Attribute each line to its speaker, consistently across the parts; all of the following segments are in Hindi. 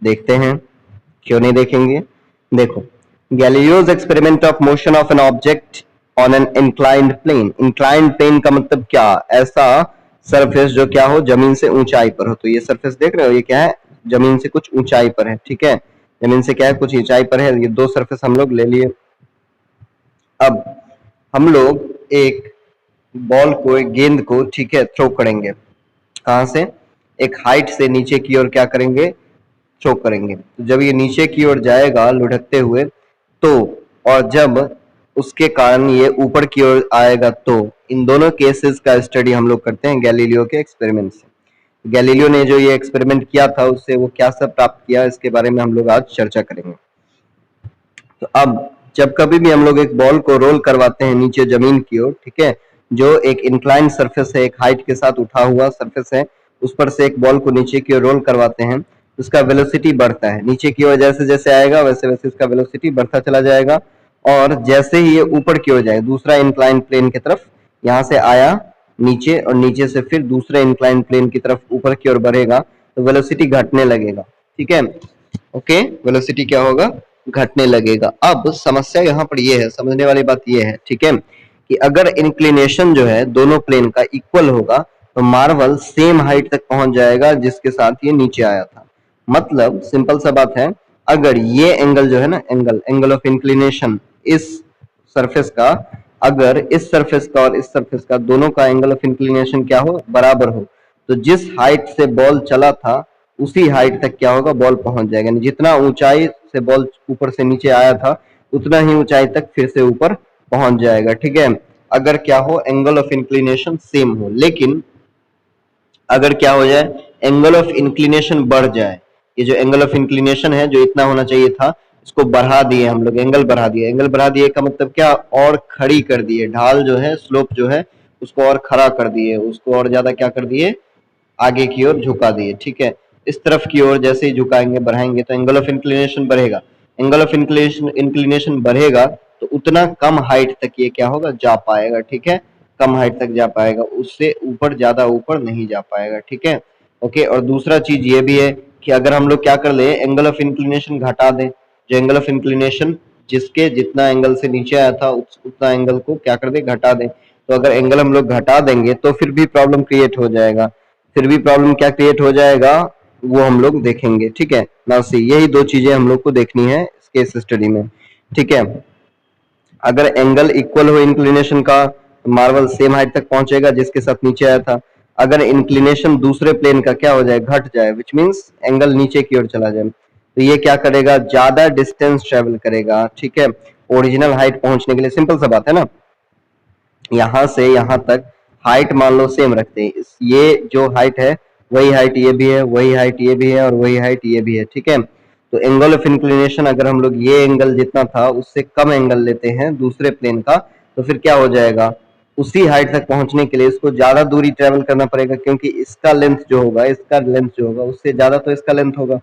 Speaker 1: देखते हैं, क्यों नहीं देखेंगे। देखो, Galileo's experiment of motion of an object on an inclined plane. Inclined plane का मतलब क्या, ऐसा सरफेस जो क्या हो, जमीन से ऊंचाई पर हो। तो ये सरफेस देख रहे हो, ये क्या है, जमीन से कुछ ऊंचाई पर है, ठीक है, जमीन से क्या है, कुछ ऊंचाई पर है। ये दो सरफेस हम लोग ले लिए। अब हम लोग एक बॉल को, एक गेंद को, ठीक है, थ्रो करेंगे। कहां से, एक हाइट से नीचे की ओर क्या करेंगे, थ्रो करेंगे। तो जब ये नीचे की ओर जाएगा लुढ़कते हुए, तो और जब उसके कारण ये ऊपर की ओर आएगा, तो इन दोनों केसेस का स्टडी हम लोग करते हैं गैलीलियो के एक्सपेरिमेंट से। गैलीलियो ने जो ये एक्सपेरिमेंट किया था, उससे वो क्या सब प्राप्त किया, इसके बारे में हम लोग आज चर्चा करेंगे। तो अब जब कभी भी हम लोग एक बॉल को रोल करवाते हैं नीचे जमीन की ओर, ठीक है, जो एक इंक्लाइन सरफेस है, एक हाइट के साथ उठा हुआ सरफेस है, उस पर से एक बॉल को नीचे की ओर रोल करवाते हैं, उसका वेलोसिटी बढ़ता है। नीचे की ओर जैसे जैसे आएगा वैसे वैसे उसका वेलोसिटी बढ़ता चला जाएगा, और जैसे ही ये ऊपर की ओर जाए, दूसरा इंक्लाइन प्लेन की तरफ, यहाँ से आया नीचे, और नीचे से फिर दूसरे इंक्लाइन प्लेन की तरफ ऊपर की ओर बढ़ेगा, तो वेलोसिटी घटने लगेगा, ठीक है। ओके, वेलोसिटी क्या होगा, घटने लगेगा। अब समस्या यहाँ पर ये है, समझने वाली बात ये है, ठीक है, कि अगर इंक्लिनेशन जो है दोनों प्लेन का इक्वल होगा, तो मार्वल सेम हाइट तक पहुंच जाएगा जिसके साथ ये नीचे आया था। मतलब सिंपल सा बात है, अगर ये एंगल जो है ना, एंगल ऑफ इंक्लिनेशन इस सरफेस का, अगर इस सरफेस का और इस सरफेस का दोनों का एंगल ऑफ इंक्लिनेशन क्या हो, बराबर हो, तो जिस हाइट से बॉल चला था उसी हाइट तक क्या होगा, बॉल पहुंच जाएगा। जितना ऊंचाई से बॉल ऊपर से नीचे आया था, उतना ही ऊंचाई तक फिर से ऊपर पहुंच जाएगा, ठीक है, अगर क्या हो, एंगल ऑफ इंक्लिनेशन सेम हो। लेकिन अगर क्या हो जाए, एंगल ऑफ इंक्लिनेशन बढ़ जाए, ये जो एंगल ऑफ इंक्लिनेशन है, जो इतना होना चाहिए था, इसको बढ़ा दिए हम लोग, एंगल बढ़ा दिए। एंगल बढ़ा दिए का मतलब क्या, और खड़ी कर दिए, ढाल जो है, स्लोप जो है, उसको और खड़ा कर दिए, उसको और ज्यादा क्या कर दिए, आगे की ओर झुका दिए, ठीक है। इस तरफ की ओर जैसे ही झुकाएंगे, बढ़ाएंगे, तो एंगल ऑफ इंक्लिनेशन बढ़ेगा। एंगल ऑफ इंक्लिनेशन बढ़ेगा, तो उतना कम हाइट तक ये क्या होगा, जा पाएगा, ठीक है, कम हाइट तक जा पाएगा, उससे ऊपर, ज्यादा ऊपर नहीं जा पाएगा, ठीक है। ओके, और दूसरा चीज ये भी है कि अगर हम लोग क्या कर ले, एंगल ऑफ इंक्लिनेशन घटा दें, जो एंगल ऑफ इंक्लिनेशन जिसके जितना एंगल से नीचे आया था, उतना एंगल को क्या कर दे, घटा दें, तो अगर एंगल हम लोग घटा देंगे तो फिर भी प्रॉब्लम क्रिएट हो जाएगा। फिर भी प्रॉब्लम क्या क्रिएट हो जाएगा, वो हम लोग देखेंगे, ठीक है। नाउ सी, यही दो चीजें हम लोग को देखनी है इस केस स्टडी में, ठीक है। अगर एंगल इक्वल हो इंक्लिनेशन का, मार्वल सेम हाइट तक पहुंचेगा जिसके साथ नीचे आया था। अगर इंक्लिनेशन दूसरे प्लेन का क्या हो जाए, घट जाए, विच मीन्स एंगल नीचे की ओर चला जाए, तो ये क्या करेगा, ज्यादा डिस्टेंस ट्रेवल करेगा, ठीक है, ओरिजिनल हाइट पहुंचने के लिए। सिंपल सा बात है ना, यहाँ से यहाँ तक हाइट मान लो सेम रखते हैं, ये जो हाइट है वही हाइट ये भी है, वही हाइट ये भी है, और वही हाइट ये भी है, ठीक है। तो एंगल ऑफ इंक्लिनेशन अगर हम लोग ये एंगल जितना था उससे कम एंगल लेते हैं दूसरे प्लेन का, तो फिर क्या हो जाएगा, उसी हाइट तक पहुंचने के लिए इसको ज्यादा दूरी ट्रेवल करना पड़ेगा, क्योंकि इसका लेंथ जो होगा, इसका लेंथ जो होगा, उससे ज्यादा तो इसका लेंथ होगा,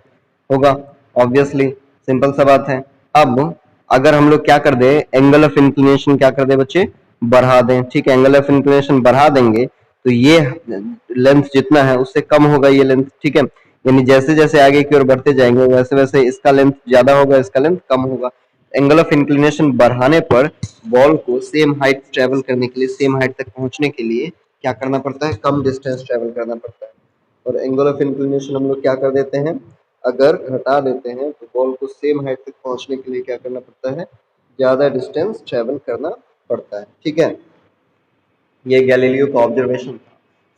Speaker 1: होगा ऑब्वियसली, सिंपल सा बात है। अब अगर हम लोग क्या कर दे, एंगल ऑफ इंक्लिनेशन क्या कर दे बच्चे, बढ़ा दें, ठीक है, एंगल ऑफ इंक्लिनेशन बढ़ा देंगे, तो ये लेंथ जितना है उससे कम होगा ये लेंथ, ठीक है। यानी जैसे जैसे आगे की ओर बढ़ते जाएंगे वैसे वैसे इसका लेंथ ज्यादा होगा, इसका लेंथ कम होगा। एंगल ऑफ इंक्लिनेशन बढ़ाने पर बॉल को सेम हाइट ट्रेवल करने के लिए, सेम हाइट तक पहुंचने के लिए क्या करना पड़ता है, कम डिस्टेंस ट्रेवल करना पड़ता है। और एंगल ऑफ इंक्लिनेशन हम लोग क्या कर देते हैं, अगर घटा देते हैं, तो बॉल को सेम हाइट तक पहुंचने के लिए क्या करना पड़ता है, ज्यादा डिस्टेंस ट्रेवल करना पड़ता है, ठीक है। ये गैलीलियो का ऑब्जर्वेशन था।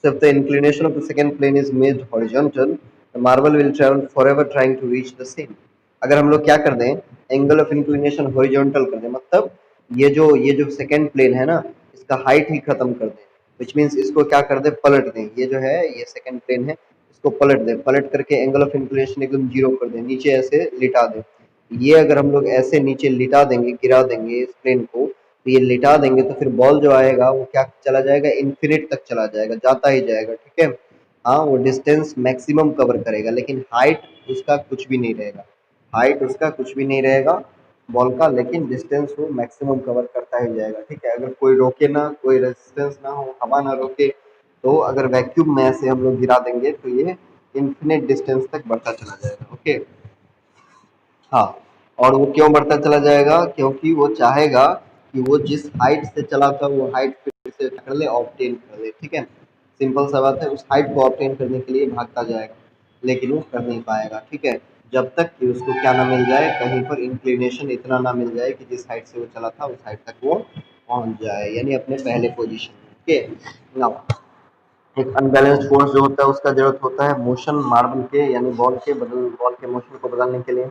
Speaker 1: So if the inclination of the second plane is made horizontal, the marble will travel forever trying to reach the same. अगर हम लोग क्या कर दें, एंगल ऑफ इंक्लिनेशन हॉरिजॉन्टल कर दें, मतलब ये जो सेकंड प्लेन है ना, इसका हाइट ही खत्म कर दें, विच मीन्स इसको क्या कर दें, पलट दें। ये जो है, ये सेकंड प्लेन है, इसको पलट दें, पलट करके एंगल ऑफ इंक्लिनेशन एकदम जीरो कर दें, नीचे ऐसे लिटा दें। ये अगर हम लोग ऐसे नीचे लिटा देंगे, गिरा देंगे इस प्लेन को, तो ये लिटा देंगे, तो फिर बॉल जो आएगा वो क्या चला जाएगा, इन्फिनिट तक चला जाएगा, जाता ही जाएगा, ठीक है। हाँ, वो डिस्टेंस मैक्सिमम कवर करेगा, लेकिन हाइट उसका कुछ भी नहीं रहेगा, हाइट उसका कुछ भी नहीं रहेगा बॉल का, लेकिन डिस्टेंस वो मैक्सिमम कवर करता ही जाएगा, ठीक है। अगर कोई रोके ना, कोई रेजिस्टेंस ना हो, हवा ना रोके, तो अगर वैक्यूम में ऐसे हम लोग गिरा देंगे तो ये इन्फिनिट डिस्टेंस तक बढ़ता चला जाएगा, ओके। हाँ, और वो क्यों बढ़ता चला जाएगा, क्योंकि वो चाहेगा कि वो जिस हाइट से चला था वो हाइट फिर से कर ले, ऑब्टेन कर ले, ठीक है। सिंपल सा बात है, उस हाइट को ऑब्टेन करने के लिए भागता जाएगा, लेकिन वो कर नहीं पाएगा, ठीक है। जब तक कि उसको क्या ना मिल जाए, कहीं पर इंक्लिनेशन इतना ना मिल जाए कि जिस हाइट से वो चला था उस हाइट तक वो पहुंच जाए, यानी अपने पहले पोजीशन में, ओके। नाउ एक अनबैलेंस्ड फोर्स जो होता है उसका जरूरत होता है मोशन मार्बल के यानी बॉल के मोशन को बदलने के लिए,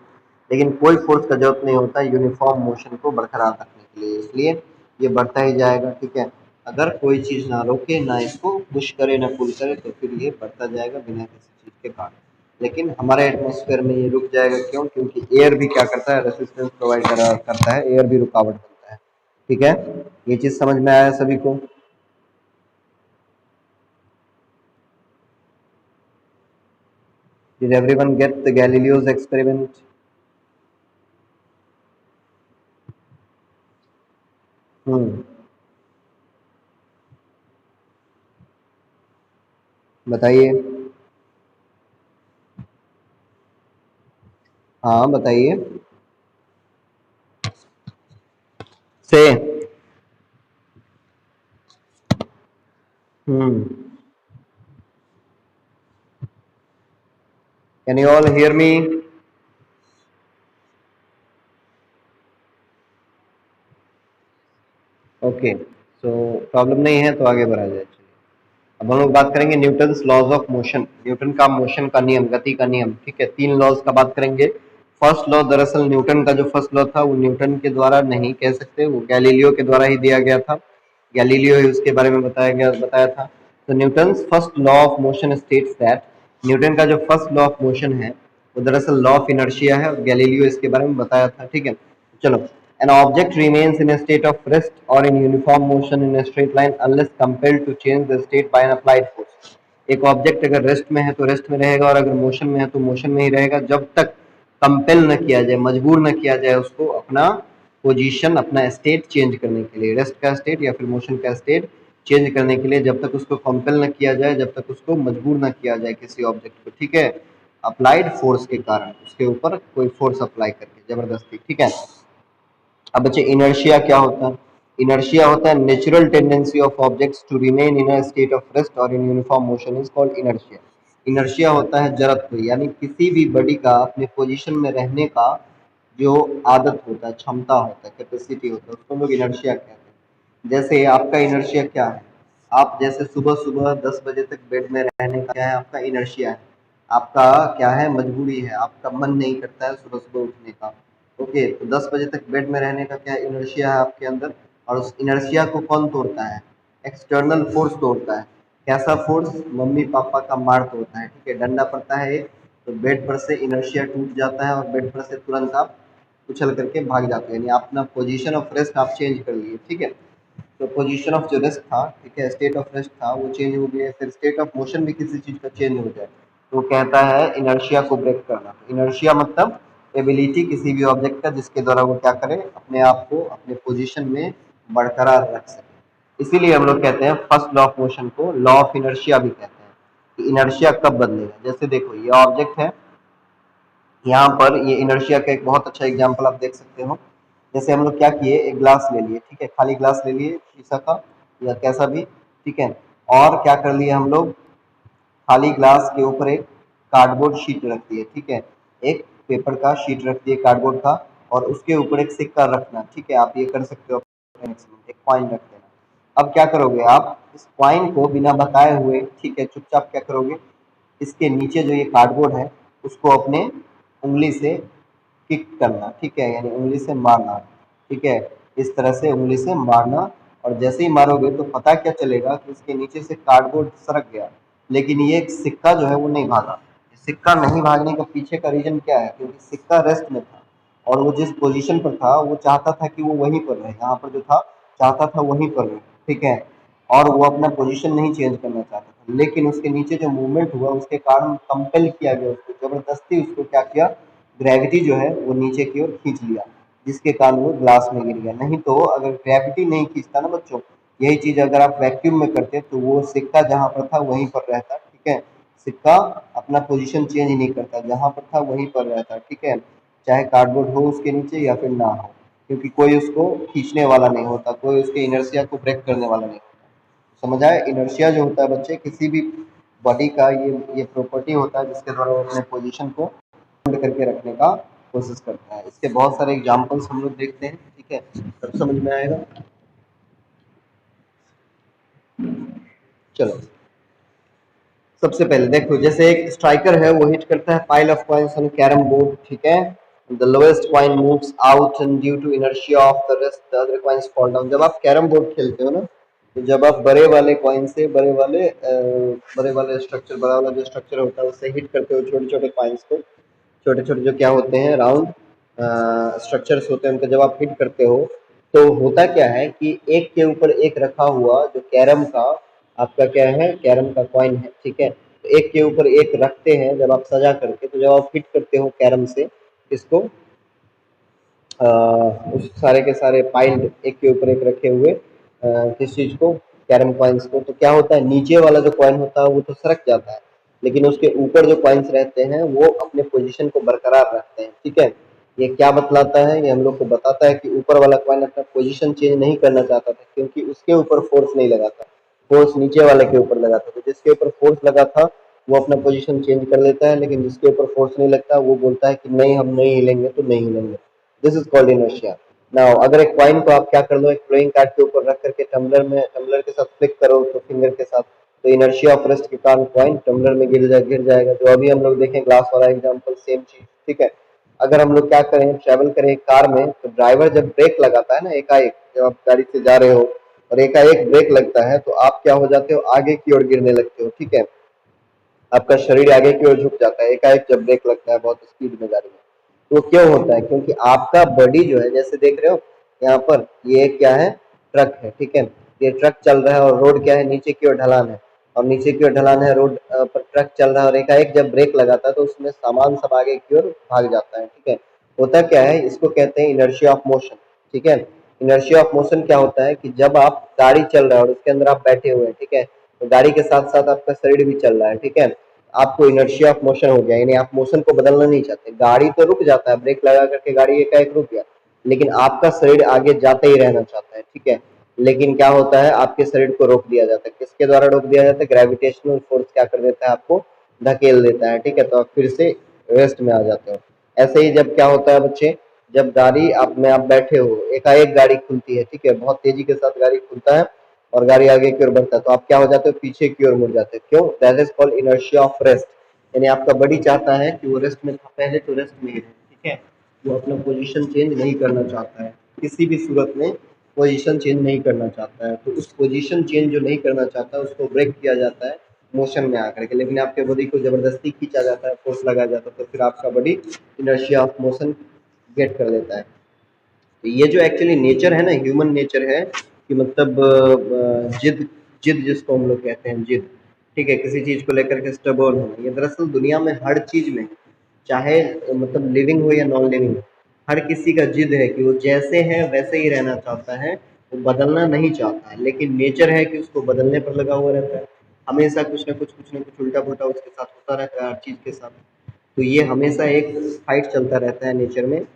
Speaker 1: लेकिन कोई फोर्स का जरूरत नहीं होता यूनिफॉर्म मोशन को बरकरार रखने के लिए, इसलिए ये बढ़ता ही जाएगा, ठीक है। अगर कोई चीज ना रोके, ना इसको पुश करे, ना पुल करे, तो फिर ये बढ़ता जाएगा बिना किसी चीज के कारण। लेकिन हमारे एटमॉस्फेयर में ये रुक जाएगा, क्यों? क्योंकि एयर भी क्या करता है, रेसिस्टेंस प्रोवाइड करता है, एयर भी रुकावट बनता है, ठीक है। ये चीज समझ में आया सभी को? Did everyone get the Galileo's experiment? हम्म, बताइए। हाँ, बताइए। से हम्म, can you all hear me? Okay, so problem नहीं है तो आगे बढ़ा जाए, चलिए। अब हम लोग बात करेंगे Newton's laws of motion, Newton का मोशन का नियम, गति का नियम, ठीक है। तीन लॉज का बात करेंगे। फर्स्ट लॉ, दरअसल न्यूटन का जो फर्स्ट लॉ था वो न्यूटन के द्वारा नहीं कह सकते, वो गैलीलियो के द्वारा ही दिया गया था। गैलीलियो ही उसके बारे में बताया था। तो Newton first law of motion states that, Newton का जो फर्स्ट लॉ ऑफ मोशन है वो दरअसल लॉ ऑफ इनर्शिया है, और गैलीलियो इसके बारे में बताया था, ठीक है। चलो, an object remains in a state of rest or in uniform motion in a straight line unless compelled to change the state by an applied force। एक ऑब्जेक्ट अगर रेस्ट में है तो रेस्ट में रहेगा, और अगर मोशन में है तो मोशन में ही रहेगा, जब तक कंपेल न किया जाए, मजबूर न किया जाए उसको अपना पोजीशन, अपना स्टेट चेंज करने के लिए, रेस्ट का स्टेट या फिर मोशन का स्टेट चेंज करने के लिए, जब तक उसको कंपेल न किया जाए, जब तक उसको मजबूर न किया जाए किसी ऑब्जेक्ट को, ठीक है, अप्लाइड फोर्स के कारण, उसके ऊपर कोई फोर्स अप्लाई करके जबरदस्ती, ठीक है। अब बच्चे इनर्शिया क्या होता है? इनर्शिया होता है natural tendency of objects to remain in a state of rest और in uniform motion is called inertia. Inertia होता है जड़त्व, यानी किसी भी बॉडी का अपने पोजीशन में रहने का जो आदत होता है, क्षमता होता है, कैपेसिटी होता है, उसको हम लोग इनर्शिया कहते हैं। जैसे आपका इनर्शिया क्या है? आप जैसे सुबह सुबह 10 बजे तक बेड में रहने का क्या है, आपका इनर्शिया है। आपका क्या है, मजबूरी है, आपका मन नहीं करता है सुबह सुबह उठने का। ओके, तो 10 बजे तक बेड में रहने का क्या इनर्शिया है आपके अंदर, और उस इनर्शिया को कौन तोड़ता है? एक्सटर्नल फोर्स तोड़ता है। कैसा फोर्स? मम्मी पापा का मार तोड़ता है, ठीक है, डंडा पड़ता है एक, तो बेड पर से इनर्शिया टूट जाता है और बेड पर से तुरंत आप उछल करके भाग जाते हैं, यानी अपना पोजीशन ऑफ रेस्ट आप चेंज कर लिए, ठीक है। तो पोजीशन ऑफ जो रेस्ट था, ठीक है, स्टेट ऑफ रेस्ट था वो चेंज हो गया, फिर स्टेट ऑफ मोशन भी किसी चीज का चेंज हो जाए तो कहता है इनर्शिया को ब्रेक करना। इनर्शिया मतलब एबिलिटी किसी भी ऑब्जेक्ट का जिसके द्वारा वो क्या करे, अपने आप को अपने पोजीशन में बरकरार रख सके। इसीलिए हम लोग कहते हैं फर्स्ट लॉ ऑफ मोशन को लॉ ऑफ इनर्शिया भी कहते हैं, कि इनर्शिया कब बदलेगा। जैसे देखो ये ऑब्जेक्ट है, यहाँ पर ये इनर्शिया का एक बहुत अच्छा एग्जाम्पल आप देख सकते हो। जैसे हम लोग क्या किए, एक ग्लास ले लिए, ठीक है, खाली ग्लास ले लिए शीशा का या कैसा भी, ठीक है, और क्या कर लिए हम लोग, खाली ग्लास के ऊपर एक कार्डबोर्ड शीट रख दिए, ठीक है, एक पेपर का शीट रख दिए कार्डबोर्ड का, और उसके ऊपर एक सिक्का रखना, ठीक है, आप ये कर सकते हो, एक कॉइन रख देना। अब क्या करोगे आप, इस कॉइन को बिना बताए हुए, ठीक है, चुपचाप क्या करोगे, इसके नीचे जो ये कार्डबोर्ड है उसको अपने उंगली से किक करना, ठीक है, यानी उंगली से मारना, ठीक है, इस तरह से उंगली से मारना। और जैसे ही मारोगे तो पता क्या चलेगा कि इसके नीचे से कार्डबोर्ड सरक गया, लेकिन ये एक सिक्का जो है वो नहीं भागा। सिक्का नहीं भागने का पीछे का रीजन क्या है, क्योंकि सिक्का रेस्ट में था, और वो जिस पोजीशन पर था वो चाहता था कि वो वहीं पर रहे, यहाँ पर जो था चाहता था वहीं पर रहे, ठीक है, और वो अपना पोजीशन नहीं चेंज करना चाहता था, लेकिन उसके नीचे जो मूवमेंट हुआ उसके कारण कंपेल किया गया उसको, जबरदस्ती उसको क्या किया, ग्रेविटी जो है वो नीचे की ओर खींच लिया, जिसके कारण वो ग्लास में गिर गया। नहीं तो अगर ग्रेविटी नहीं खींचता ना बच्चों, यही चीज अगर आप वैक्यूम में करते तो वो सिक्का जहां पर था वहीं पर रहता, ठीक है, सिक्का अपना पोजीशन चेंज नहीं करता, जहां पर था वहीं पर रहता, ठीक है। चाहे कार्डबोर्ड हो उसके नीचे या फिर ना हो, क्योंकि कोई उसको खींचने वाला नहीं होता, कोई उसके इनर्शिया को ब्रेक करने वाला नहीं होता। समझ आए? इनर्शिया जो होता है बच्चे किसी भी बॉडी का ये प्रॉपर्टी होता है जिसके द्वारा वो अपने पोजीशन को होल्ड करके रखने का कोशिश करता है। इसके बहुत सारे एग्जांपल्स हम लोग देखते हैं, ठीक है, तब समझ में आएगा। चलो सबसे पहले देखो, जैसे एक स्ट्राइकर है वो हिट करता है pile of coins on carrom board, ठीक है, the lowest coin moves out and due to inertia of the rest the other coins fall down. जब आप कैरम बोर्ड खेलते हो ना, तो जब आप बड़े वाले कॉइन से बड़े वाले स्ट्रक्चर, बड़ा वाला जो स्ट्रक्चर होता है उससे हिट करते हो छोटे छोटे कॉइन्स को, छोटे छोटे जो क्या होते हैं राउंड स्ट्रक्चर्स होते हैं उनको जब आप हिट करते हो, तो होता क्या है कि एक के ऊपर एक रखा हुआ जो कैरम का आपका क्या है, कैरम का कॉइन है, ठीक है, तो एक के ऊपर एक रखते हैं जब आप सजा करके, तो जब आप हिट करते हो कैरम से इसको, उस सारे के सारे पाइल्ड एक के ऊपर एक रखे हुए किस चीज को, कैरम कॉइन्स को, तो क्या होता है नीचे वाला जो कॉइन होता है वो तो सरक जाता है, लेकिन उसके ऊपर जो कॉइन्स रहते हैं वो अपने पोजीशन को बरकरार रखते हैं, ठीक है। ये क्या बतलाता है, ये हम लोग को बताता है कि ऊपर वाला कॉइन अपना पोजीशन चेंज नहीं करना चाहता था क्योंकि उसके ऊपर फोर्स नहीं लगा था, फोर्स नीचे वाले के ऊपर लगा था, तो जिसके ऊपर फोर्स लगा था वो अपना पोजीशन चेंज कर लेता है, लेकिन जिसके ऊपर फोर्स नहीं लगता वो बोलता है कि नहीं हम नहीं हिलेंगे तो नहीं हिलेंगे। This is called inertia. Now अगर एक कॉइन को आप क्या कर लो, एक प्लेइंग कार्ड के ऊपर रख करके टम्बलर के साथ फ्लिक करो तो फिंगर के साथ, तो इनर्शिया ऑफ रेस्ट के कारण कॉइन टम्बलर में गिर जाएगा। जो अभी हम लोग देखें ग्लास वाला एग्जांपल, सेम चीज, ठीक है। अगर हम लोग क्या करें, ट्रैवल करें कार में, तो ड्राइवर जब ब्रेक लगाता है ना एकाएक, जब आप गाड़ी से जा रहे हो और एकाएक ब्रेक लगता है तो आप क्या हो जाते हो, आगे की ओर गिरने लगते हो, ठीक है, आपका शरीर आगे की ओर झुक जाता है एकाएक जब ब्रेक लगता है बहुत स्पीड में गाड़ी में। तो क्यों होता है, क्योंकि आपका बॉडी जो है, जैसे देख रहे हो यहाँ पर ये क्या है, ट्रक है, ठीक है, ये ट्रक चल रहा है और रोड क्या है, नीचे की ओर ढलान है, और नीचे की ओर ढलान है, रोड पर ट्रक चल रहा है और एकाएक जब ब्रेक लगाता है तो उसमें सामान सब आगे की ओर भाग जाता है, ठीक है। होता क्या है, इसको कहते हैं इनर्शिया ऑफ मोशन, ठीक है। इनर्शिया ऑफ मोशन क्या होता है कि जब आप गाड़ी चल रहा है और उसके अंदर आप बैठे हुए हैं, ठीक है, तो गाड़ी के साथ साथ आपका शरीर भी चल रहा है, ठीक है, आपको इनर्शिया ऑफ मोशन हो गया, यानी आप मोशन को बदलना नहीं चाहते, गाड़ी तो रुक जाता है, ब्रेक लगा करके गाड़ी एकाएक रुक गया, लेकिन आपका शरीर आगे जाते ही रहना चाहता है, ठीक है। लेकिन क्या होता है, आपके शरीर को रोक दिया जाता है, किसके द्वारा रोक दिया जाता है, ग्रेविटेशनल फोर्स क्या कर देता है, आपको धकेल देता है, ठीक है, तो आप फिर से रेस्ट में आ जाते हो। ऐसे ही जब क्या होता है बच्चे, जब गाड़ी आप में आप बैठे हो, एकाएक गाड़ी खुलती है, ठीक है, बहुत तेजी के साथ गाड़ी खुलता है और गाड़ी आगे की ओर बढ़ता है, तो आप क्या हो जाते हो, पीछे की ओर मुड़ जाते हो, क्यों, that is called inertia of rest, यानी आपका बॉडी चाहता है कि वो रेस्ट में था, पहले तो रेस्ट में ही रहे, ठीक है, वो अपना पोजीशन चेंज नहीं करना चाहता है, किसी भी सूरत में पोजीशन चेंज नहीं करना चाहता है, तो उस पोजीशन चेंज जो नहीं करना चाहता है उसको ब्रेक किया जाता है मोशन में आकर के, लेकिन आपके बॉडी को जबरदस्ती खींचा जाता है, फोर्स लगाया जाता है, तो फिर आपका body inertia of motion get कर लेता है। तो ये जो एक्चुअली नेचर है ना, ह्यूमन नेचर है कि मतलब जिद जिद जिसको हम लोग कहते हैं जिद, ठीक है, किसी चीज को लेकर के स्टबर्न होना, ये दरअसल दुनिया में हर चीज में, चाहे मतलब लिविंग हो या नॉन लिविंग हो, हर किसी का जिद है कि वो जैसे है वैसे ही रहना चाहता है, वो बदलना नहीं चाहता है, लेकिन नेचर है कि उसको बदलने पर लगा हुआ रहता है, हमेशा कुछ ना कुछ उल्टा पुल्टा उसके साथ होता रहता है हर चीज के साथ। तो ये हमेशा एक फाइट चलता रहता है नेचर में,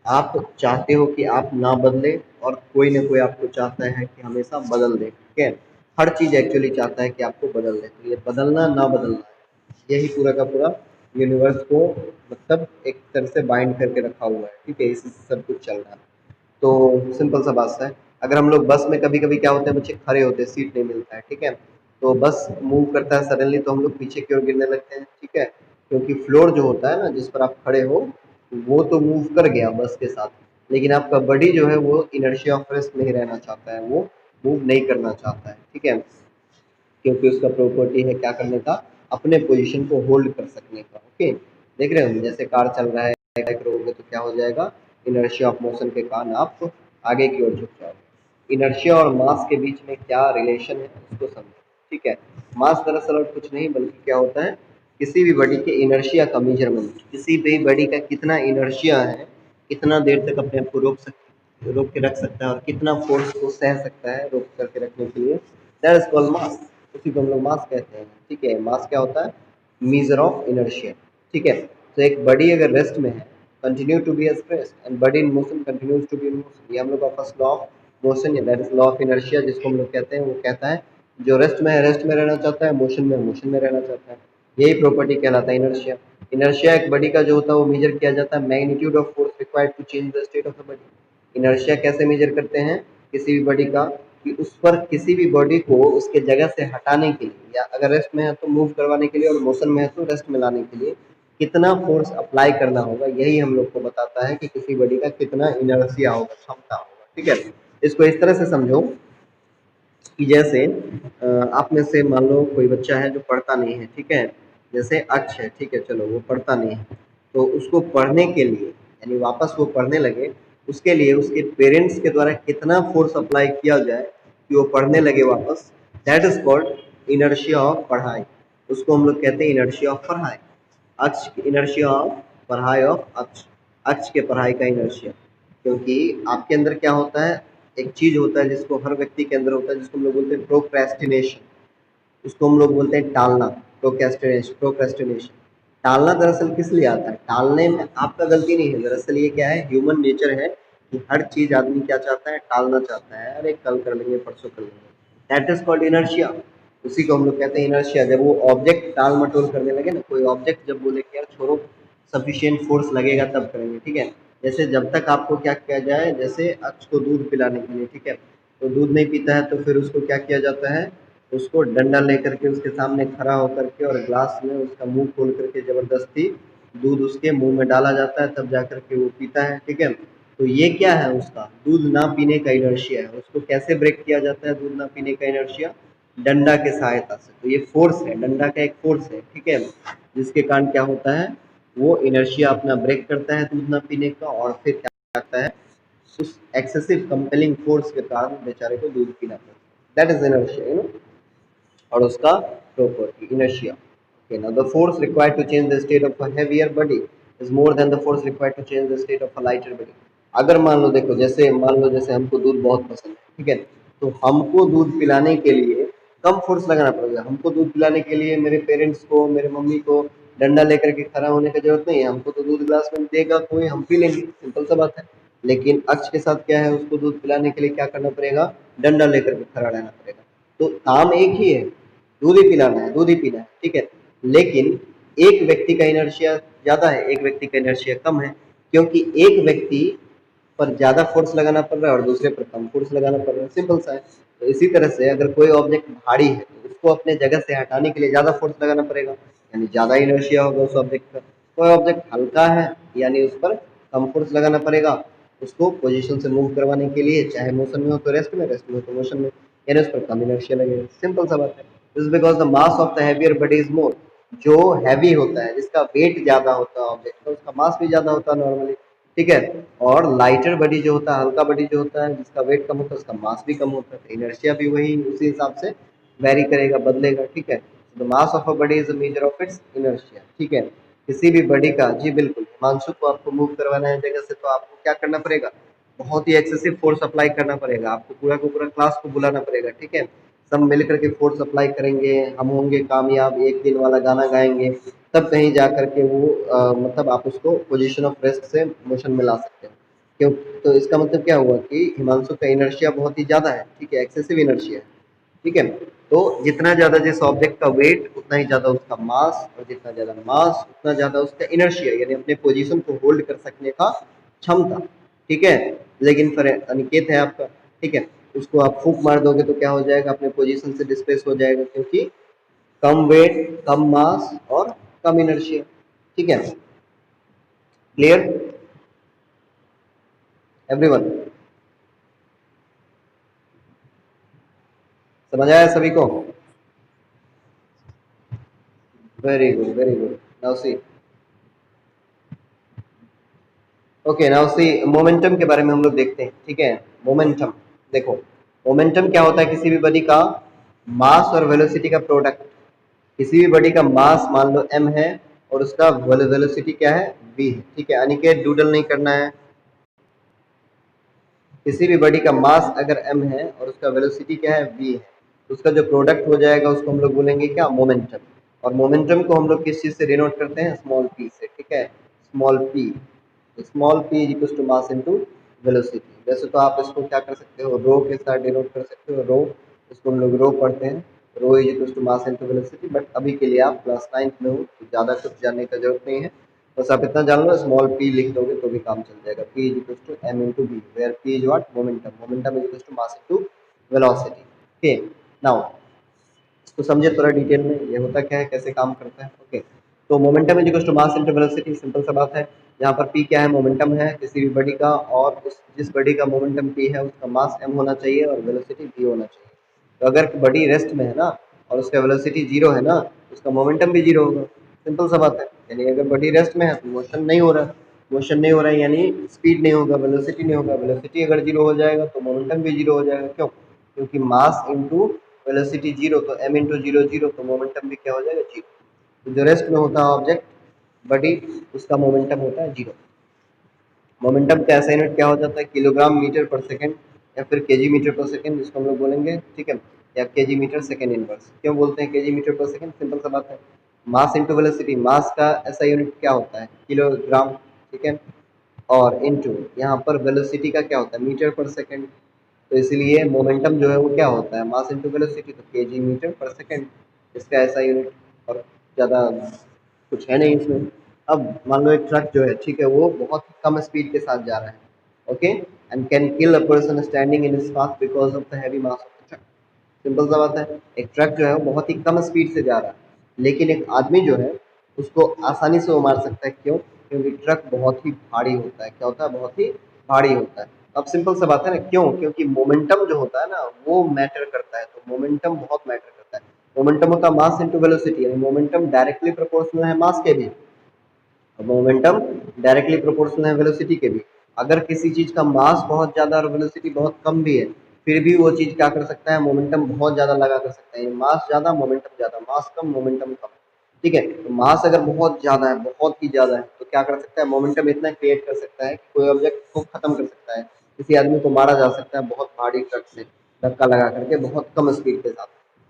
Speaker 1: आप चाहते हो कि आप ना बदले और कोई ना कोई आपको चाहता है कि हमेशा बदल दे, ठीक है, हर चीज एक्चुअली चाहता है कि आपको बदल दे, तो ये बदलना ना बदलना है, यही पूरा का पूरा यूनिवर्स को मतलब एक तरह से बाइंड करके रखा हुआ है, ठीक है, इसी से सब कुछ चल रहा है। तो सिंपल सा बात है, अगर हम लोग बस में कभी कभी क्या होता है बच्चे, खड़े होते हैं, सीट नहीं मिलता है, ठीक है, तो बस मूव करता है सडनली तो हम लोग पीछे की ओर गिरने लगते हैं, ठीक है, क्योंकि फ्लोर जो होता है ना जिस पर आप खड़े हो वो तो मूव कर गया बस के साथ, लेकिन आपका बॉडी जो है वो इनर्शिया ऑफ रेस्ट नहीं रहना चाहता है, वो मूव नहीं करना चाहता है, ठीक है, क्योंकि उसका प्रॉपर्टी है क्या करने का, अपने पोजीशन को होल्ड कर सकने का, ओके। देख रहे हो जैसे कार चल रहा है, करोगे तो क्या हो जाएगा, इनर्शिया ऑफ मोशन के कारण आप आगे की ओर झुक जाओगे। इनर्शिया और मास के बीच में क्या रिलेशन है उसको समझो, ठीक है। मास दरअसल और कुछ नहीं बल्कि क्या होता है, किसी भी बॉडी के इनर्शिया का मेजरमेंट, किसी भी बॉडी का कितना इनर्शिया है, कितना देर तक अपने आप को रोक के रख सकता है और कितना फोर्स को सह सकता है रोक करके रखने के लिए, दैट इज कॉल्ड मास, उसी को हम लोग मास कहते हैं, ठीक है। मास क्या होता है, मीजर ऑफ इनर्शिया, ठीक है। तो एक बॉडी अगर रेस्ट में है continue to be as rest and body in motion continues to be in motion. ये हम लोग का फर्स्ट लॉ ऑफ मोशन है, that is law of inertia जिसको हम लोग कहते हैं। वो कहता है जो रेस्ट में है रेस्ट में रहना चाहता है, मोशन में रहना चाहता है। यही प्रॉपर्टी कहलाता है इनर्शिया। इनर्शिया एक बॉडी का जो होता है वो मेजर किया जाता है magnitude of force required to change the state of the body. Inertia कैसे मेजर करते हैं किसी भी बॉडी का, कि उस पर किसी भी बॉडी को उसके जगह से हटाने के लिए, या अगर रेस्ट में है तो मूव करवाने के लिए, और मोशन में है तो रेस्ट में लाने के लिए कितना फोर्स अप्लाई करना होगा, यही हम लोग को बताता है कि किसी बॉडी का कितना इनर्शिया होगा, क्षमता होगा। ठीक है, इसको इस तरह से समझो कि जैसे आप में से मान लो कोई बच्चा है जो पढ़ता नहीं है, ठीक है, जैसे अक्ष है, ठीक है, चलो वो पढ़ता नहीं है, तो उसको पढ़ने के लिए यानी वापस वो पढ़ने लगे, उसके लिए उसके पेरेंट्स के द्वारा कितना फोर्स अप्लाई किया जाए कि वो पढ़ने लगे वापस, that is called inertia of पढ़ाई। उसको हम लोग कहते हैं इनर्शिया ऑफ पढ़ाई। अक्ष इनर्शिया ऑफ पढ़ाई ऑफ अक्ष, अक्ष के पढ़ाई का इनर्शिया। क्योंकि आपके अंदर क्या होता है, एक चीज होता है जिसको हर व्यक्ति के अंदर होता है, जिसको हम लोग बोलते हैं प्रोक्रेस्टिनेशन। उसको हम लोग बोलते हैं टालना, प्रोक्रेस्टिनेशन। टालना दरअसल किस लिए आता है, टालने में आपका गलती नहीं है, दरअसल ये क्या है, ह्यूमन नेचर है कि हर चीज आदमी क्या चाहता है, टालना चाहता है, अरे कल कर लेंगे, परसों कर लेंगे, दैट इज कॉल्ड इनर्शिया। उसी को हम लोग कहते हैं इनर्शिया। जब वो ऑब्जेक्ट टाल मटोल करने लगे ना, कोई ऑब्जेक्ट जब बोले कि यार छोड़ो सफिशिएंट फोर्स लगेगा तब करेंगे, ठीक है। जैसे जब तक आपको क्या किया जाए, जैसे अक्ष को दूध पिलाने के लिए, ठीक है, तो दूध नहीं पीता है तो फिर उसको क्या किया जाता है, उसको डंडा लेकर के उसके सामने खड़ा होकर के और ग्लास में उसका मुंह खोल करके जबरदस्ती दूध उसके मुंह में डाला जाता है, तब जाकर के वो पीता है, ठीक है। तो ये क्या है, उसका दूध ना पीने का इनर्शिया है। उसको कैसे ब्रेक किया जाता है दूध ना पीने का इनर्शिया, डंडा के सहायता से। तो ये फोर्स है, डंडा का एक फोर्स है, ठीक है, जिसके कारण क्या होता है, वो इनर्शिया अपना ब्रेक करता है दूध ना पीने का, और फिर क्या करता है, उस एक्सेसिव कंपेलिंग फोर्स के कारण बेचारे को दूध पीना पड़ता है, that is inertia, you know. और उसका property inertia. Okay, now the force required to change the state of a heavier body is more than the force required to change the state of a lighter body. अगर मान लो, देखो जैसे मान लो जैसे हमको दूध बहुत पसंद है, ठीक है, तो हमको दूध पिलाने के लिए कम फोर्स लगाना पड़ेगा। हमको दूध पिलाने के लिए मेरे पेरेंट्स को, मेरे मम्मी को डंडा लेकर के खड़ा होने की जरूरत नहीं है। हमको तो दूध ग्लास में देगा कोई, हम पी लेंगे, सिंपल सा बात है। लेकिन अक्ष के साथ क्या है, उसको दूध पिलाने के लिए क्या करना पड़ेगा, डंडा लेकर के खड़ा रहना पड़ेगा। तो काम एक ही है, दूध ही पिलाना है, दूध ही पीना है, ठीक है। लेकिन एक व्यक्ति का इनर्शिया ज्यादा है, एक व्यक्ति का इनर्शिया कम है, क्योंकि एक व्यक्ति पर ज्यादा फोर्स लगाना पड़ रहा है और दूसरे पर कम फोर्स लगाना पड़ रहा है, सिंपल सा है। तो इसी तरह से अगर कोई ऑब्जेक्ट भारी है तो उसको अपने जगह से हटाने के लिए ज्यादा फोर्स लगाना पड़ेगा, यानी ज्यादा इनर्शिया होगा उस ऑब्जेक्ट पर। कोई ऑब्जेक्ट हल्का है यानी उस पर कम फोर्स लगाना पड़ेगा, उसको पोजीशन से मूव करवाने के लिए, चाहे मोशन में हो तो रेस्ट में, रेस्ट में हो तो मोशन में, यानी उस पर कम इनर्शिया लगेगा, सिंपल सा बात है। This because the mass of the heavier body is more. जो हैवी होता है, जिसका वेट ज्यादा होता है ऑब्जेक्ट का, उसका मास भी ज्यादा होता है नॉर्मली, ठीक है। और लाइटर बॉडी जो होता है, हल्का बॉडी जो होता है, जिसका वेट कम होता है, उसका मास भी कम होता है, इनर्शिया भी वही उसी हिसाब से वेरी करेगा, बदलेगा, ठीक है। The mass of a body is a measure of its inertia, ठीक है। किसी भी बॉडी का, जी बिल्कुल, हिमांशु को आपको मूव करवाना है जगह से, तो आपको क्या करना पड़ेगा, बहुत ही एक्सेसिव फोर्स अप्लाई करना पड़ेगा, आपको पूरा को पूरा क्लास को बुलाना पड़ेगा, ठीक है। सब मिलकर के फोर्स अप्लाई करेंगे, हम होंगे कामयाब, एक दिन वाला गाना गाएंगे, तब कहीं जा करके वो मतलब आप उसको पोजीशन ऑफ रेस्ट से मोशन में ला सकते हैं। क्यों, तो इसका मतलब क्या हुआ कि हिमांशु का इनर्शिया बहुत ही ज्यादा है, ठीक है, एक्सेसिव इनर्शिया है, ठीक है। तो जितना ज्यादा जिस ऑब्जेक्ट का वेट उतना ही ज्यादा उसका मास, और जितना ज्यादा मास उतना ज्यादा उसका इनर्शिया, यानी अपने पोजीशन को होल्ड कर सकने का क्षमता, ठीक है। लेकिन फिर अनिकेत है आपका, ठीक है, उसको आप फूंक मार दोगे तो क्या हो जाएगा, अपने पोजीशन से डिस्प्लेस हो जाएगा, क्योंकि कम वेट, कम मास और कम इनर्शिया, ठीक है। क्लियर एवरीवन, समझ आया सभी को? Very good, very good. Now see, okay, now see momentum के बारे में हम लोग देखते हैं, ठीक है। मोमेंटम, देखो मोमेंटम क्या होता है, किसी भी बॉडी का मास और वेलोसिटी का प्रोडक्ट। किसी भी बॉडी का मास मान लो m है और उसका वेलोसिटी क्या है, v है, ठीक है। अनिकेत डूडल नहीं करना है। किसी भी बॉडी का मास अगर m है और उसका वेलोसिटी क्या है, v है, तो उसका जो प्रोडक्ट हो जाएगा उसको हम लोग बोलेंगे क्या, मोमेंटम। और मोमेंटम को हम लोग किस चीज से डिनोट करते हैं, स्मॉल p से, ठीक है, small p। Small p is equal to mass into velocity. वैसे तो आप इसको क्या कर सकते हो, रो के साथ डिनोट कर सकते हो, रो, इसको हम लोग रो पढ़ते हैं, rho is equal to mass into velocity. But अभी के लिए आप क्लास 9th में हो तो ज़्यादा कुछ जानने का जरूरत नहीं है, बस आप इतना जान लो स्मॉल p लिख दोगे तो भी काम चल जाएगा। p is equal to m into v, where p is what, momentum, momentum is equal to mass into velocity. Okay, now इसको समझे थोड़ा डिटेल में, ये होता क्या है, कैसे काम करता है। ओके, तो momentum is equal to mass into velocity, simple सा बात है। यहाँ पर p क्या है, मोमेंटम है किसी भी बॉडी का, और जिस बॉडी का मोमेंटम p है उसका मास m होना चाहिए और वेलोसिटी v होना चाहिए। तो अगर बॉडी रेस्ट में है ना और उसका वेलोसिटी जीरो है ना, उसका मोमेंटम भी जीरो होगा, सिंपल सा बात है। यानी अगर बॉडी रेस्ट में है तो मोशन नहीं हो रहा, मोशन नहीं हो रहा है यानी स्पीड नहीं होगा, वेलोसिटी नहीं होगा, वेलोसिटी अगर जीरो हो जाएगा तो मोमेंटम भी जीरो हो जाएगा। क्यों, क्योंकि मास इंटू वेलोसिटी जीरो, तो m इंटू जीरो जीरो, तो मोमेंटम भी क्या हो जाएगा, जीरो। तो जो रेस्ट में होता है ऑब्जेक्ट बॉडी, उसका मोमेंटम होता है जीरो। मोमेंटम का ऐसा यूनिट क्या हो जाता है, किलोग्राम मीटर पर सेकंड या फिर केजी मीटर पर सेकंड, जिसको हम लोग बोलेंगे, ठीक है, या केजी मीटर सेकंड इनवर्स। क्यों बोलते हैं केजी मीटर पर सेकंड, सिंपल सा बात है, मास इंटू वेलोसिटी, मास का ऐसा यूनिट क्या होता है, किलोग्राम, ठीक है, और इंटू यहाँ पर वेलोसिटी का क्या होता है, मीटर पर सेकंड। तो इसलिए मोमेंटम जो है वो क्या होता है, मास इंटू वेलोसिटी, तो केजी मीटर पर सेकंड, इसका ऐसा यूनिट। और ज़्यादा कुछ है नहीं इसमें। अब मान लो एक ट्रक जो है, ठीक है, वो बहुत कम स्पीड के साथ जा रहा है, okay, and can kill a person standing in his path because of the heavy mass of the truck. Simple सा बात है, एक ट्रक जो है वो बहुत ही कम स्पीड से जा रहा है, लेकिन एक आदमी जो है उसको आसानी से वो मार सकता है। क्यों, क्योंकि ट्रक बहुत ही भारी होता है। क्या होता है, बहुत ही भारी होता है। अब सिंपल सा बात है ना, क्यों, क्योंकि मोमेंटम जो होता है ना वो मैटर करता है, तो मोमेंटम बहुत मैटर करता है। मोमेंटम होता है मास इंटू वेलोसिटी, यानी मोमेंटम डायरेक्टली प्रोपोर्शनल है मास के भी, मोमेंटम डायरेक्टली प्रोपोर्शनल है वेलोसिटी के भी। अगर किसी चीज का मास बहुत ज्यादा और वेलोसिटी बहुत कम भी है, फिर भी वो चीज क्या कर सकता है, मोमेंटम बहुत ज्यादा लगा कर सकता है। मास ज्यादा मोमेंटम ज्यादा, मास कम मोमेंटम कम, ठीक है। तो मास अगर बहुत ज्यादा है, बहुत ही ज्यादा है, तो क्या कर सकता है, मोमेंटम इतना क्रिएट कर सकता है कि कोई ऑब्जेक्ट को खत्म कर सकता है, किसी आदमी को मारा जा सकता है बहुत भारी ट्रक से धक्का लगा करके बहुत कम स्पीड के साथ।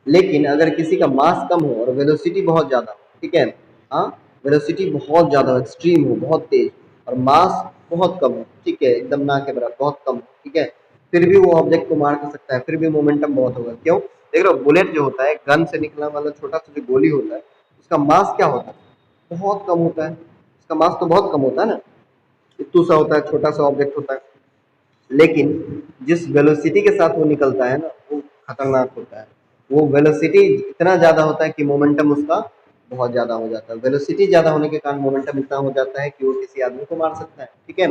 Speaker 1: लेकिन अगर किसी का मास कम हो और वेलोसिटी बहुत ज्यादा हो, ठीक है, हाँ, वेलोसिटी बहुत ज्यादा हो, एक्सट्रीम हो, बहुत तेज, और मास बहुत कम हो, ठीक है, एकदम ना के बराबर, बहुत कम हो, ठीक है, फिर भी वो ऑब्जेक्ट को मार कर सकता है, फिर भी मोमेंटम बहुत होगा। क्यों, देख लो, बुलेट जो होता है, गन से निकलने वाला छोटा सा जो गोली होता है, उसका मास क्या होता है, बहुत कम होता है। उसका मास तो बहुत कम होता है ना, इतू सा होता है, छोटा सा ऑब्जेक्ट होता है। लेकिन जिस वेलोसिटी के साथ वो निकलता है ना, वो खतरनाक होता है। वो वेलोसिटी इतना ज्यादा होता है कि मोमेंटम उसका बहुत ज्यादा हो जाता है। वेलोसिटी ज्यादा होने के कारण मोमेंटम इतना हो जाता है कि वो किसी आदमी को मार सकता है, ठीक है।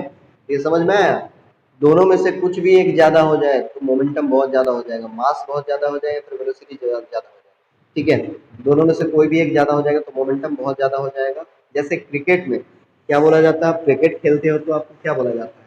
Speaker 1: ये समझ में आया, दोनों में से कुछ भी एक ज्यादा हो जाए तो मोमेंटम बहुत ज्यादा हो जाएगा, मास बहुत ज्यादा हो जाए या फिर वेलोसिटी ज्यादा हो जाए, ठीक है। दोनों में से कोई भी एक ज्यादा हो जाएगा तो मोमेंटम बहुत ज्यादा हो जाएगा। जैसे क्रिकेट में क्या बोला जाता है, आप क्रिकेट खेलते हो तो आपको क्या बोला जाता है,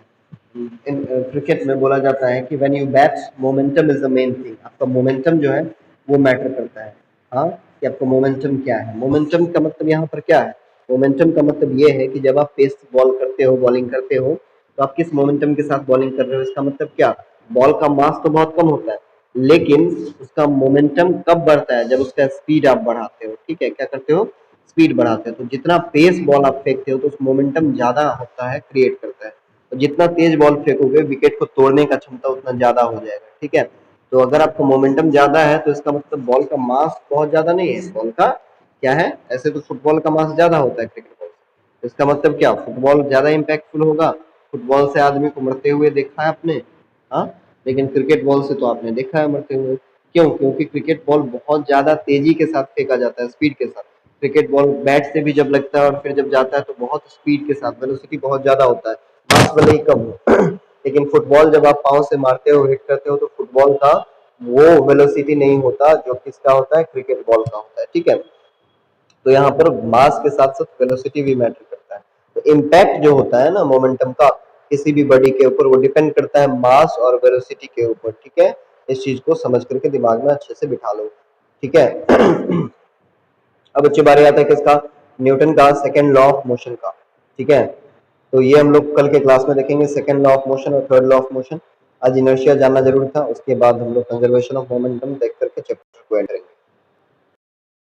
Speaker 1: इन क्रिकेट में बोला जाता है कि when you bat momentum is the main thing, आपका मोमेंटम जो है वो मैटर करता है। हाँ, कि आपका मोमेंटम क्या है। मोमेंटम का मतलब यहाँ पर क्या है, मोमेंटम का मतलब ये है कि जब आप पेस बॉल करते हो, बॉलिंग करते हो, तो आप किस मोमेंटम के साथ बॉलिंग कर रहे हो। इसका मतलब क्या, बॉल का मास तो बहुत कम होता है, लेकिन उसका मोमेंटम कब बढ़ता है, जब उसका स्पीड आप बढ़ाते हो, ठीक है, क्या करते हो, स्पीड बढ़ाते हो। तो जितना पेस बॉल आप फेंकते हो तो उस मोमेंटम ज्यादा होता है, क्रिएट करता है। तो जितना तेज बॉल फेंकोगे विकेट को तोड़ने का क्षमता उतना ज्यादा हो जाएगा, ठीक है। तो अगर आपका मोमेंटम ज्यादा है तो इसका मतलब बॉल का मास बहुत ज्यादा नहीं है, बॉल का क्या है, ऐसे तो फुटबॉल का मास ज्यादा होता है क्रिकेट बॉल से। इसका मतलब क्या, फुटबॉल ज्यादा इम्पैक्टफुल होगा। फुटबॉल से आदमी को मरते हुए देखा है आपने, हाँ, लेकिन क्रिकेट बॉल से तो आपने देखा है मरते हुए। क्यों, क्योंकि क्रिकेट बॉल बहुत ज्यादा तेजी के साथ फेंका जाता है, स्पीड के साथ। क्रिकेट बॉल बैट से भी जब लगता है और फिर जब जाता है तो बहुत स्पीड के साथ, वेलोसिटी बहुत ज्यादा होता है, मास भले ही कम हो। लेकिन फुटबॉल जब आप पाँव से मारते हो, हिट करते हो, तो फुटबॉल का वो वेलोसिटी नहीं होता जो किसका होता है, क्रिकेट बॉल का होता है, ठीक है। तो यहाँ पर मास के साथ साथ वेलोसिटी भी मैटर करता है। तो इम्पैक्ट जो होता है ना मोमेंटम का किसी भी बॉडी के ऊपर, वो डिपेंड करता है मास और वेलोसिटी के ऊपर, ठीक है। इस चीज को समझ करके दिमाग में अच्छे से बिठा लो, ठीक है। अब अच्छी बारी आता है किसका, न्यूटन का सेकेंड लॉ ऑफ मोशन का, ठीक है। तो ये हम लोग कल के क्लास में देखेंगे, सेकेंड लॉ ऑफ मोशन और थर्ड लॉ ऑफ मोशन। आज इनर्शिया जानना जरूर था, उसके बाद हम लोग कंजर्वेशन ऑफ मोमेंटम देख करके चैप्टर को एंड करेंगे।